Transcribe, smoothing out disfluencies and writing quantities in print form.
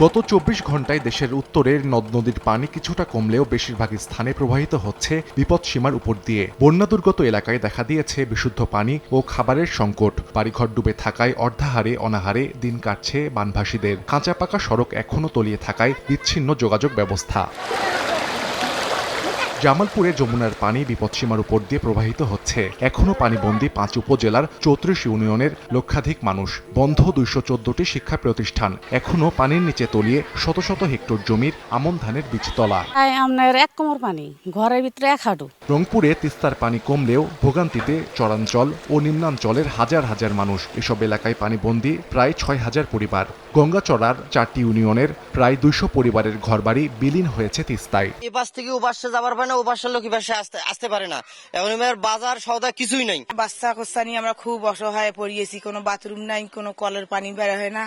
গত ২৪ ঘন্টায় দেশের উত্তরের নদ নদীর পানি কিছুটা কমলেও বেশিরভাগ স্থানে প্রবাহিত হচ্ছে বিপদসীমার উপর দিয়ে। বন্যা দুর্গত এলাকায় দেখা দিয়েছে বিশুদ্ধ পানি ও খাবারের সংকট। বাড়িঘর ডুবে থাকায় অর্ধাহারে অনাহারে দিন কাটছে বানভাসীদের। কাঁচা পাকা সড়ক এখনও তলিয়ে থাকায় বিচ্ছিন্ন যোগাযোগ ব্যবস্থা। জামালপুরে যমুনার পানি বিপদসীমার উপর দিয়ে প্রবাহিত হচ্ছে। এখনও পানিবন্দী ৫ উপজেলার ৩৪ ইউনিয়নের লক্ষাধিক মানুষ। বন্ধ ২১৪টি শিক্ষা প্রতিষ্ঠান। এখনও পানির নিচে তলিয়ে শত শত হেক্টর জমির আমন ধানের বীজতলা। আপনার এক কোমর পানি, ঘরের ভিতরে এক হাঁটু। রংপুরে তিস্তার পানি কমলেও ভোগান্তিতে চরাঞ্চল ও নিম্নাঞ্চলের হাজার হাজার মানুষ। এসব এলাকায় পানিবন্দী প্রায় ৬,০০০ পরিবার। গঙ্গাচড়ার ৪টি ইউনিয়নের প্রায় ২০০ পরিবারের ঘরবাড়ি বিলীন হয়েছে তিস্তায়। এই পাশ থেকে ও পাশে যাবার পারে না, ও পাশের লোক পাশে আসতে পারে না। এখন বাজার সওদা কিছুই নাই। বাচ্চা কোচ্চা নিয়ে আমরা খুব অসহায় পড়িয়েছি। কোনো বাথরুম নাই, কোনো কলের পানি বের হয় না।